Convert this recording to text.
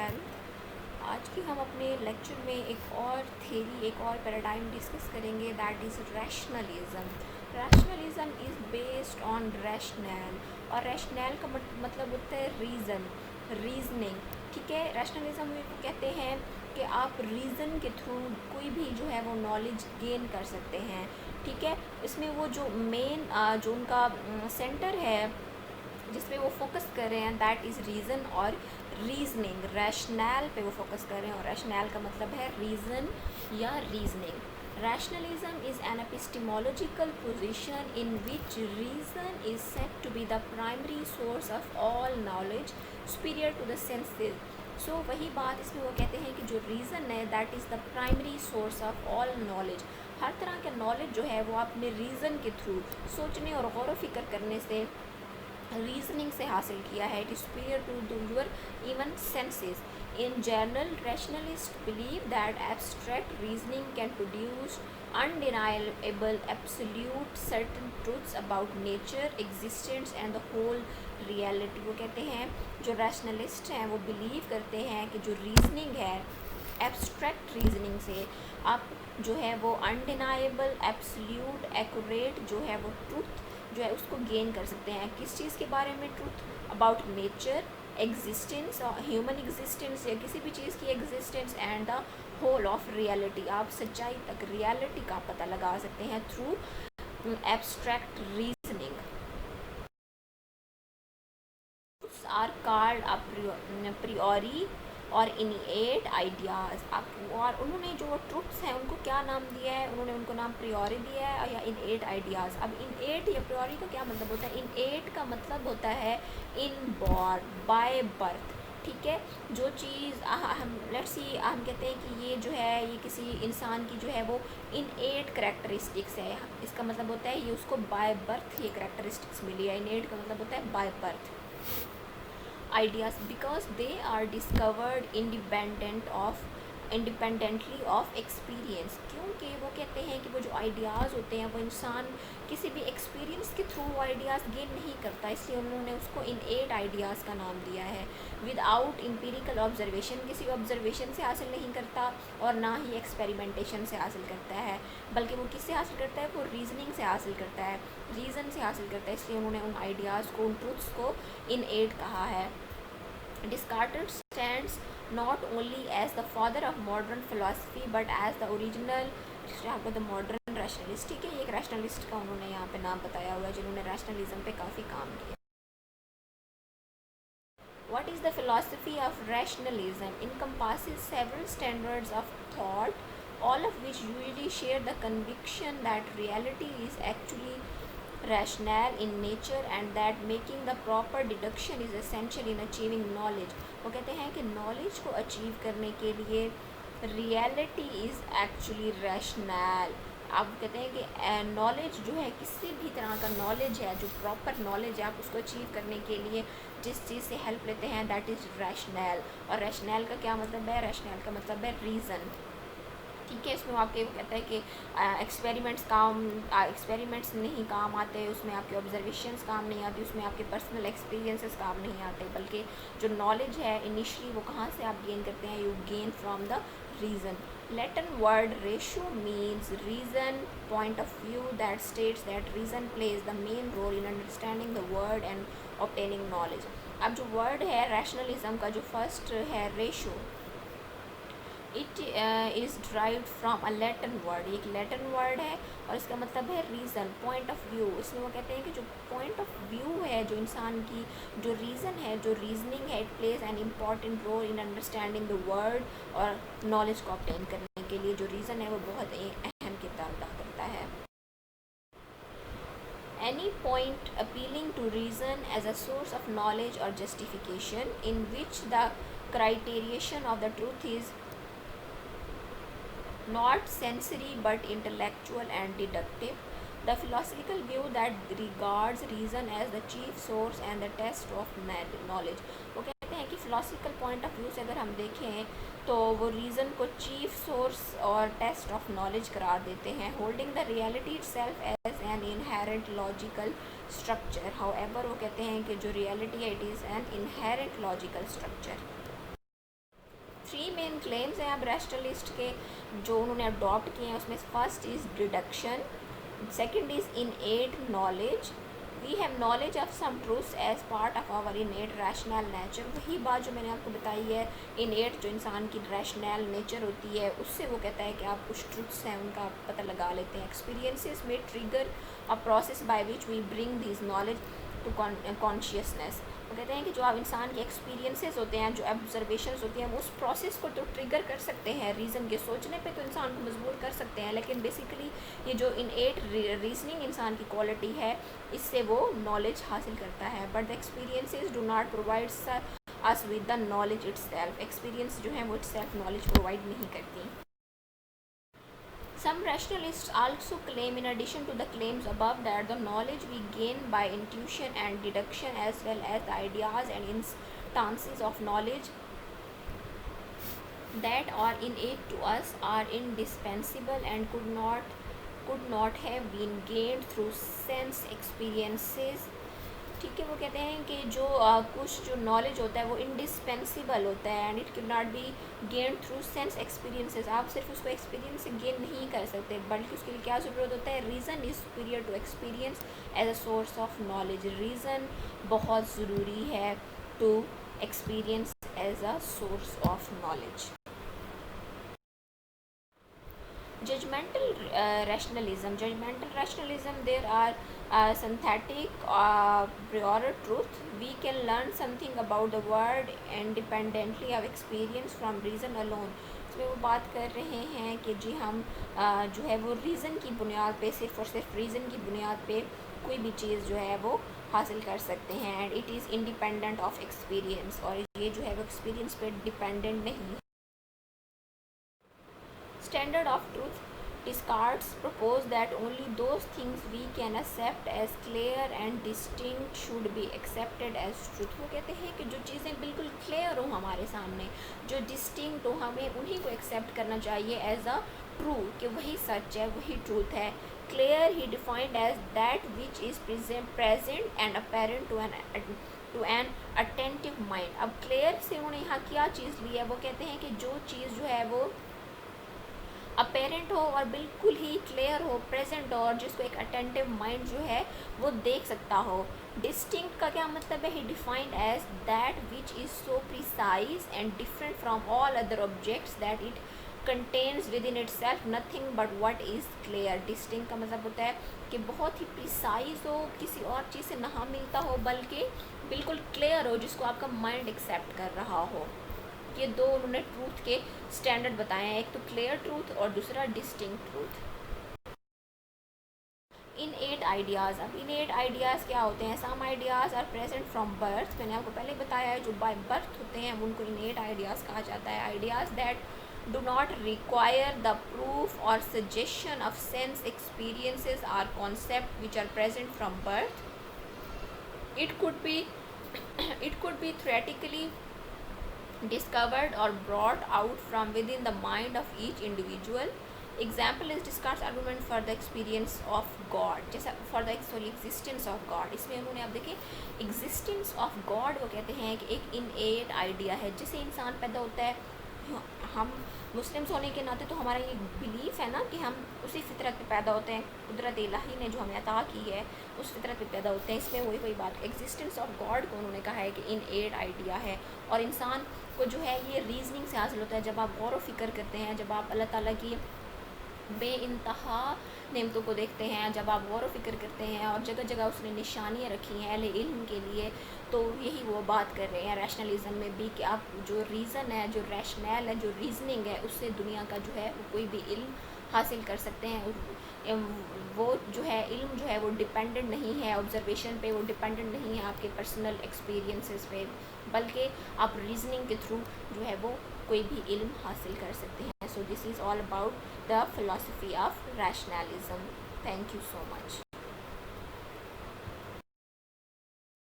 Health. आज की हम अपने लेक्चर में एक और थेरी, एक और पैराडाइम डिस्कस करेंगे, that is rationalism. Rationalism is based on rational, और रैशनल का मतलब होता है रीजनिंग। ठीक है, रैशनलिज्म में कहते हैं कि आप रीज़न के थ्रू कोई भी जो है वो नॉलेज गेन कर सकते हैं। ठीक है, इसमें वो जो मेन जो उनका सेंटर है जिस पे वो फोकस कर रहे हैं, दैट इज़ रीज़न और रीजनिंग। रैशनल पे वो फोकस कर रहे हैं, और रैशनल का मतलब है रीज़न या reasoning. Rationalism is an epistemological position in which reason is said to be the primary source of all knowledge, superior to the senses. So वही बात इसमें वो कहते हैं कि जो रीज़न है that is the primary source of all knowledge. हर तरह का नॉलेज जो है वो अपने रीज़न के थ्रू सोचने और गौर व फिक्र करने से, रीजनिंग से हासिल किया है। It is superior to your even senses. In general, rationalist believe that abstract reasoning can produce undeniable absolute certain truths about nature, existence and the whole reality। वो कहते हैं, जो रैशनलिस्ट हैं वो बिलीव करते हैं कि जो रीजनिंग है, एब्स्ट्रैक्ट रीजनिंग से आप जो है वो अनडिनाइबल, एब्सोल्यूट, एक्यूरेट जो है वो ट्रुथ जो है उसको गेन कर सकते हैं। किस चीज़ के बारे में? Truth about nature, existence, human existence या किसी भी चीज़ की existence, and the whole of reality. आप सच्चाई तक, रियलिटी का पता लगा सकते हैं through abstract reasoning. Are called a priori और इनिएट आइडियाज़। आप और उन्होंने जो ट्रुथ्स हैं उनको क्या नाम दिया है? उन्होंने उनको नाम प्रियोरी दिया है या इनएट आइडियाज़। अब इनएट या प्रियोरी का क्या मतलब होता है? इनएट का मतलब होता है इन बॉर्न, बाय बर्थ। ठीक है, जो चीज़ हम लेट्स सी हम कहते हैं कि ये जो है ये किसी इंसान की जो है वो इनएट करेक्टरिस्टिक्स है। इसका मतलब होता है ये उसको बाय बर्थ ये करेक्टरिस्टिक्स मिली है। इनएट का मतलब होता है by birth ideas, because they are discovered independently of experience। क्योंकि वो कहते हैं कि वो जो आइडियाज़ होते हैं वो इंसान किसी भी एक्सपीरियंस के थ्रू आइडियाज़ गेन नहीं करता, इसलिए उन्होंने उसको इनएट आइडियाज़ का नाम दिया है। विदाउट एम्पिरिकल ऑब्जर्वेशन, किसी ऑब्जर्वेशन से हासिल नहीं करता और ना ही एक्सपेरिमेंटेशन से हासिल करता है, बल्कि वो किससे हासिल करता है? वो रीजनिंग से हासिल करता है, रीज़न से हासिल करता है। इसलिए उन्होंने उन आइडियाज़ को, उन ट्रुथ्स को इनएट कहा है। Descartes stands not only as the father of modern philosophy but as the original the modern rationalist। ठीक है, एक rationalist का उन्होंने यहाँ पे नाम बताया हुआ है जिन्होंने rationalism पे काफ़ी काम किया। What is the philosophy of rationalism? Encompasses several standards of thought, all of which usually share the conviction that reality is actually rational in nature and that making the proper deduction is essential in achieving knowledge। वो कहते हैं कि knowledge को achieve करने के लिए reality is actually rational. आप कहते हैं कि नॉलेज जो है, किसी भी तरह का नॉलेज है, जो प्रॉपर नॉलेज है, आप उसको अचीव करने के लिए जिस चीज़ से हेल्प लेते हैं दैट इज़ रैशनल। और रैशनल का क्या मतलब है? रैशनल का मतलब है रीज़न। ठीक है, इसमें आपके वो कहता है कि एक्सपेरिमेंट्स नहीं काम आते, उसमें आपके ऑब्जर्वेशंस काम नहीं आती, उसमें आपके पर्सनल एक्सपीरियंसेस काम नहीं आते, बल्कि जो नॉलेज है इनिशियली वो कहाँ से आप गेन करते हैं? You gain from the reason. Latin word ratio means reason point of view that states that reason plays the main role in understanding the word and obtaining knowledge। अब जो word है rationalism का, जो first है ratio, it is derived from a Latin word. एक Latin word है और इसका मतलब है रीज़न, पॉइंट ऑफ व्यू। इसमें वो कहते हैं कि जो पॉइंट ऑफ व्यू है, जो इंसान की जो रीज़न है, जो रीजनिंग है, it plays an important role in understanding the world. और नॉलेज को ऑब्टेन करने के लिए जो रीज़न है वो बहुत अहम किरदार अदा करता है। Any point appealing to reason as a source of knowledge or justification in which the criterion of the truth is not sensory but intellectual and deductive। The philosophical view that regards reason as the chief source and the test of knowledge। वो कहते हैं कि philosophical point of view से अगर हम देखें तो वो रीज़न को चीफ सोर्स और टेस्ट ऑफ नॉलेज करार देते हैं। Holding the reality itself as an inherent logical structure। however वो कहते हैं कि जो रियलिटी है it is an inherent logical structure। 3 main claims हैं अब रैशनलिस्ट के जो उन्होंने अडॉप्ट किए हैं। उसमें first is deduction, second is innate knowledge, we have knowledge of some truths as part of our innate rational nature. वही बात जो मैंने आपको बताई है, इनएट जो इंसान की रैशनल नेचर होती है उससे वो कहता है कि आप कुछ ट्रूथ्स हैं उनका आप पता लगा लेते हैं। एक्सपीरियंसेस में trigger a process by which we bring this knowledge to consciousness. वो कहते हैं कि जो आप इंसान के एक्सपीरियंसेस होते हैं, जो ऑब्जर्वेशंस होती हैं, वो उस प्रोसेस को तो ट्रिगर कर सकते हैं रीज़न के, सोचने पे तो इंसान को मजबूर कर सकते हैं, लेकिन बेसिकली ये जो इनएट रीजनिंग इंसान की क्वालिटी है इससे वो नॉलेज हासिल करता है। But the experiences do not provide us with the knowledge itself. Experience जो है वो इट्सेल्फ नॉलेज प्रोवाइड नहीं करती। Some rationalists also claim, in addition to the claims above, that the knowledge we gain by intuition and deduction, as well as the ideas and instances of knowledge that are innate to us, are indispensable and could not have been gained through sense experiences। ठीक है, वो कहते हैं कि जो कुछ जो knowledge होता है वो इंडिस्पेंसिबल होता है and it can not be gain through sense experiences. आप सिर्फ उसको एक्सपीरियंस से गेन नहीं कर सकते, बल्कि उसके लिए क्या ज़रूरत होता है, reason is superior to experience as a source of knowledge. Reason बहुत ज़रूरी है to experience as a source of knowledge. Judgmental rationalism, there are synthetic prior truth. We can learn something about the world independently of experience from reason alone। इसमें वो बात कर रहे हैं कि जी हम जो है वो रीज़न की बुनियाद पे, सिर्फ और सिर्फ रीज़न की बुनियाद पे कोई भी चीज़ जो है वो हासिल कर सकते हैं and it is independent of experience, और ये जो है वो एक्सपीरियंस पे डिपेंडेंट नहीं। Standard of truth, Descartes proposed that only those things we can accept as clear and distinct should be accepted as truth। वो कहते हैं कि जो चीज़ें बिल्कुल क्लियर हो हमारे सामने, जो डिस्टिंक्ट हो, हमें उन्हीं को एक्सेप्ट करना चाहिए एज अ ट्रू, कि वही सच है, वही ट्रूथ है। क्लियर ही defined as that which is present and apparent to an attentive mind. अब क्लियर से उन्होंने यहाँ क्या चीज़ ली है, वो कहते हैं कि जो चीज़ जो है वो अपेरेंट हो और बिल्कुल ही क्लियर हो, प्रेजेंट हो, और जिसको एक अटेंटिव माइंड जो है वो देख सकता हो। डिस्टिंक्ट का क्या मतलब है, he defined as that which is so precise and different from all other objects that it contains within itself nothing but what is clear. Distinct का मतलब होता है कि बहुत ही प्रिसाइज हो, किसी और चीज़ से ना मिलता हो, बल्कि बिल्कुल क्लियर हो, जिसको आपका माइंड एक्सेप्ट कर रहा हो। ये दो उन्होंने ट्रूथ के स्टैंडर्ड बताए हैं, एक तो क्लियर ट्रूथ और दूसरा डिस्टिंक्ट ट्रूथ। इनएट आइडियाज़, अब इनएट आइडियाज़ क्या होते हैं, some ideas are present from birth. मैंने आपको पहले बताया है जो बाय बर्थ होते हैं उनको इनएट आइडियाज़ कहा जाता है। Ideas that do not require the proof or suggestion of sense experiences are concepts which are present from birth. It could be theoretically discovered or brought out from within the mind of each individual. Example is Descartes' argument for the experience of God, जैसा for the existence of God। इसमें उन्होंने आप देखें existence of God, वो कहते हैं कि एक innate idea है जिसे इंसान पैदा होता है। हम मुस्लिम्स होने के नाते तो हमारा ये बिलीफ है ना कि हम उसी फितरत पे पैदा होते हैं, कुदरत इलाही ने जो हमें अता की है उस फितरत पे पैदा होते हैं। इसमें वही बात, एग्जिस्टेंस ऑफ गॉड को उन्होंने कहा है कि इनएट आइडिया है, और इंसान को जो है ये रीजनिंग से हासिल होता है। जब आप गौर व फिक्र करते हैं, जब आप अल्लाह ताला की बेइंतहा नेमतों को देखते हैं, जब आप गौर व फिक्र करते हैं, और जगह जगह उसने निशानियाँ रखी हैं अहले इल्म के लिए, तो यही वो बात कर रहे हैं रैशनलिज्म में भी कि आप जो रीज़न है, जो रैशनल है, जो रीजनिंग है, उससे दुनिया का जो है वो कोई भी इल्म हासिल कर सकते हैं। वो जो है इल्म जो है वो डिपेंडेंट नहीं है ऑब्जर्वेशन पे, वो डिपेंडेंट नहीं है आपके पर्सनल एक्सपीरियंसेस पे, बल्कि आप रीजनिंग के थ्रू जो है वो कोई भी इल्म हासिल कर सकते हैं। So this is all about the philosophy of rationalism. Thank you so much.